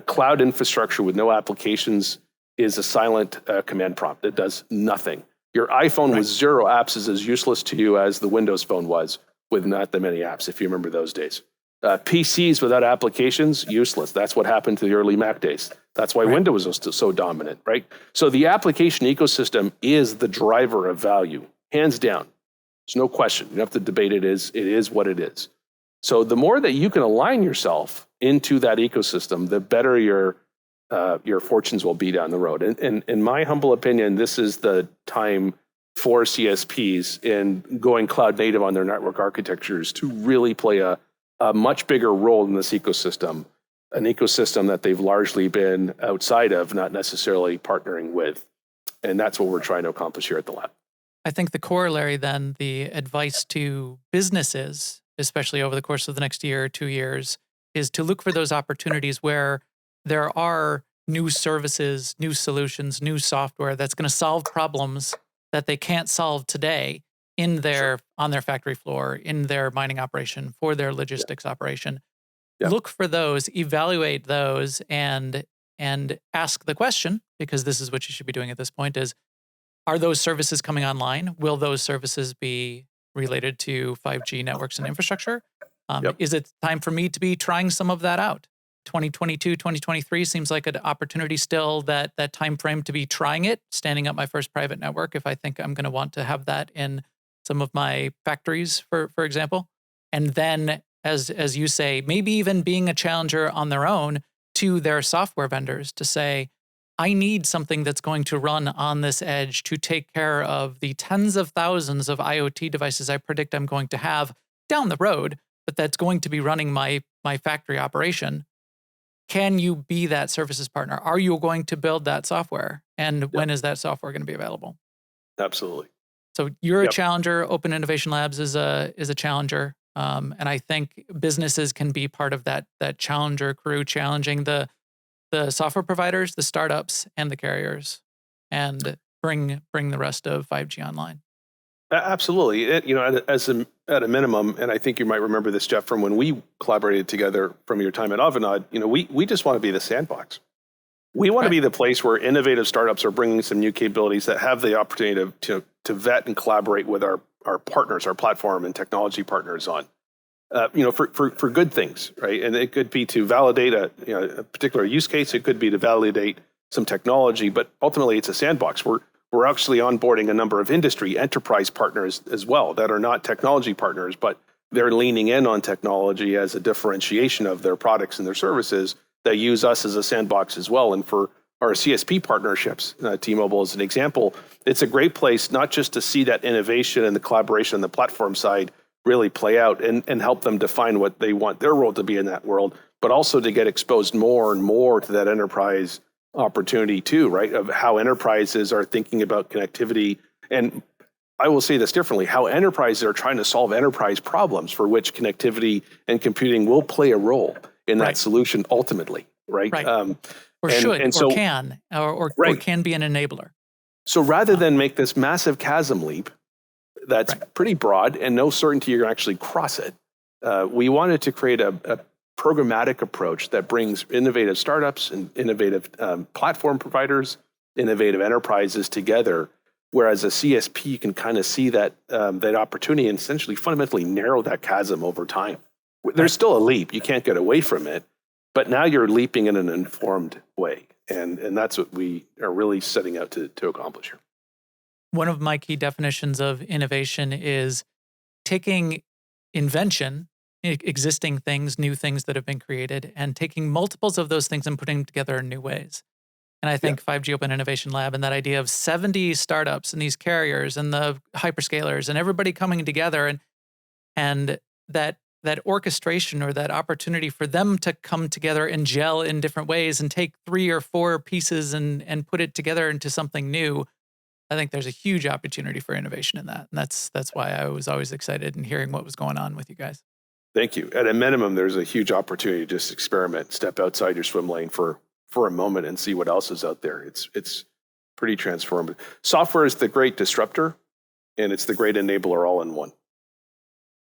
cloud infrastructure with no applications is a silent command prompt. It does nothing. Your iPhone with 0 apps is as useless to you as the Windows Phone was with not that many apps, if you remember those days. PCs without applications, useless. That's what happened to the early Mac days. That's why Windows was so dominant, right? So the application ecosystem is the driver of value, hands down. There's no question. You don't have to debate it. It is what it is. So the more that you can align yourself into that ecosystem, the better your fortunes will be down the road. And in my humble opinion, this is the time for CSPs in going cloud native on their network architectures to really play a a much bigger role in this ecosystem, an ecosystem that they've largely been outside of, not necessarily partnering with. And that's what we're trying to accomplish here at the lab. I think the corollary then, the advice to businesses, especially over the course of the next year or 2 years, is to look for those opportunities where there are new services, new solutions, new software that's going to solve problems that they can't solve today in their on their factory floor, in their mining operation, for their logistics operation. Yeah. Look for those, evaluate those, and ask the question, because this is what you should be doing at this point, is, are those services coming online? Will those services be related to 5G networks and infrastructure? Is it time for me to be trying some of that out? 2022, 2023 seems like an opportunity still, that time frame to be trying it, standing up my first private network if I think I'm going to want to have that in some of my factories, for example. And then, as you say, maybe even being a challenger on their own to their software vendors to say, I need something that's going to run on this edge to take care of the tens of thousands of IoT devices I predict I'm going to have down the road, but that's going to be running my factory operation. Can you be that services partner? Are you going to build that software? And when is that software going to be available? Absolutely. So you're a challenger. Open Innovation Labs is a challenger. And I think businesses can be part of that challenger crew, challenging the software providers, the startups, and the carriers, and bring the rest of 5G online. Absolutely. At a minimum, and I think you might remember this, Jeff, from when we collaborated together from your time at Avanade, we just want to be the sandbox. We want to be the place where innovative startups are bringing some new capabilities that have the opportunity to vet and collaborate with our partners, our platform and technology partners on, for good things, right? And it could be to validate a particular use case. It could be to validate some technology, but ultimately it's a sandbox. We're actually onboarding a number of industry enterprise partners as well that are not technology partners, but they're leaning in on technology as a differentiation of their products and their services that use us as a sandbox as well. And for our CSP partnerships, T-Mobile is an example, it's a great place not just to see that innovation and the collaboration on the platform side really play out and help them define what they want their role to be in that world, but also to get exposed more and more to that enterprise opportunity too, right? Of how enterprises are thinking about connectivity. And I will say this differently, how enterprises are trying to solve enterprise problems for which connectivity and computing will play a role in that solution ultimately, right? Or can be an enabler. So rather than make this massive chasm leap that's pretty broad and no certainty you're going to actually cross it, we wanted to create a programmatic approach that brings innovative startups and innovative platform providers, innovative enterprises together, whereas a CSP can kind of see that opportunity and essentially fundamentally narrow that chasm over time. There's still a leap. You can't get away from it, but now you're leaping in an informed way. And that's what we are really setting out to accomplish here. One of my key definitions of innovation is taking invention, existing things, new things that have been created, and taking multiples of those things and putting them together in new ways. And I think 5G Open Innovation Lab and that idea of 70 startups and these carriers and the hyperscalers and everybody coming together and that orchestration or that opportunity for them to come together and gel in different ways and take 3 or 4 pieces and put it together into something new. I think there's a huge opportunity for innovation in that. And that's why I was always excited in hearing what was going on with you guys. Thank you. At a minimum, there's a huge opportunity to just experiment, step outside your swim lane for a moment and see what else is out there. It's pretty transformative. Software is the great disruptor, and it's the great enabler all in one.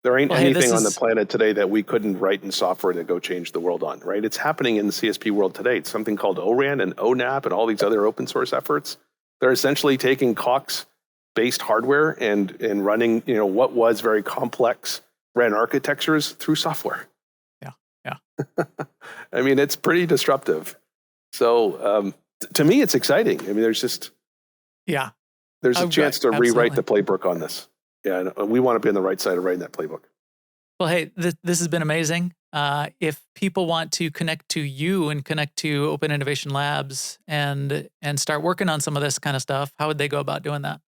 There ain't anything on the planet today that we couldn't write in software to go change the world on, right? It's happening in the CSP world today. It's something called ORAN and ONAP and all these other open source efforts. They're essentially taking Cox-based hardware and running, what was very complex RAN architectures through software. Yeah. I mean, it's pretty disruptive. So to me, it's exciting. I mean, there's a chance to rewrite the playbook on this. Yeah, and we want to be on the right side of writing that playbook. Well, hey, this has been amazing. If people want to connect to you and connect to Open Innovation Labs and start working on some of this kind of stuff, how would they go about doing that?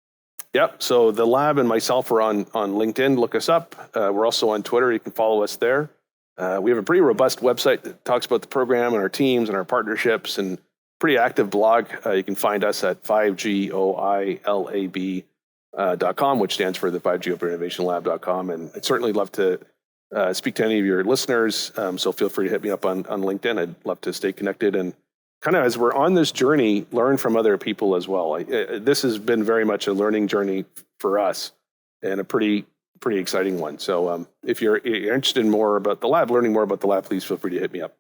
Yep. So the lab and myself are on LinkedIn. Look us up. We're also on Twitter. You can follow us there. We have a pretty robust website that talks about the program and our teams and our partnerships, and pretty active blog. You can find us at 5GOILAB.com, which stands for the 5G Open Innovation Lab.com. And I'd certainly love to speak to any of your listeners. So feel free to hit me up on LinkedIn. I'd love to stay connected and kind of, as we're on this journey, learn from other people as well. This has been very much a learning journey for us, and a pretty exciting one. So if you're interested in more about the lab, learning more about the lab, please feel free to hit me up.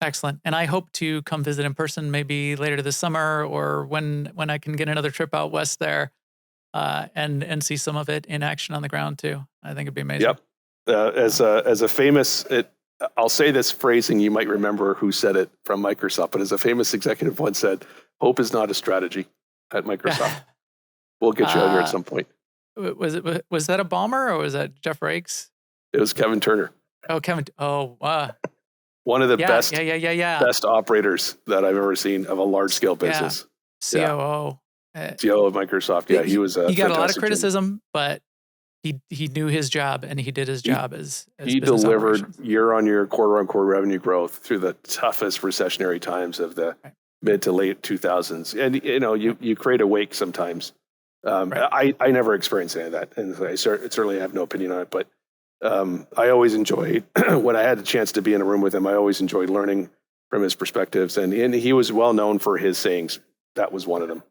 Excellent. And I hope to come visit in person maybe later this summer, or when I can get another trip out west there, and see some of it in action on the ground too. I think it'd be amazing. Yep. As a famous, I'll say this phrasing, you might remember who said it from Microsoft, but as a famous executive once said, hope is not a strategy at Microsoft. We'll get you out here at some point. Was that a bomber, or was that Jeff Rakes? It was Kevin Turner. Oh, Kevin. Oh, wow. One of the best operators that I've ever seen of a large scale business. COO. COO of Microsoft. Yeah, he was he got a lot of criticism, but he knew his job, and he did his job as he delivered year-on-year, quarter-on-quarter revenue growth through the toughest recessionary times of the mid to late 2000s. And you create a wake sometimes. I never experienced any of that, and I certainly have no opinion on it. But I always enjoyed when I had a chance to be in a room with him. I always enjoyed learning from his perspectives, and he was well known for his sayings. That was one of them.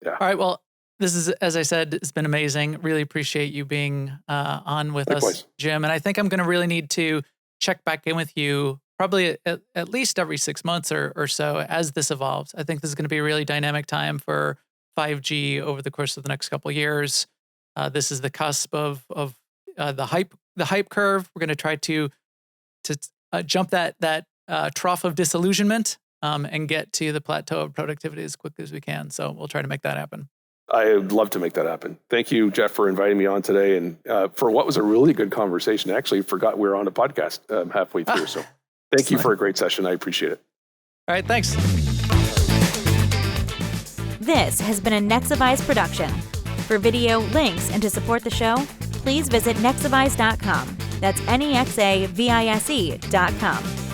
Yeah. All right. Well, this is, as I said, it's been amazing. Really appreciate you being on with us, Jim. And I think I'm going to really need to check back in with you probably at least every 6 months or so as this evolves. I think this is going to be a really dynamic time for 5G over the course of the next couple of years. This is the cusp of the hype curve. We're going to try to jump that trough of disillusionment and get to the plateau of productivity as quickly as we can. So we'll try to make that happen. I'd love to make that happen. Thank you, Jeff, for inviting me on today, and for what was a really good conversation. I actually forgot we were on a podcast halfway through. So thank you for a great session. I appreciate it. All right. Thanks. This has been a Nexavise production. For video, links, and to support the show, please visit nexavise.com. That's NEXAVISE.com.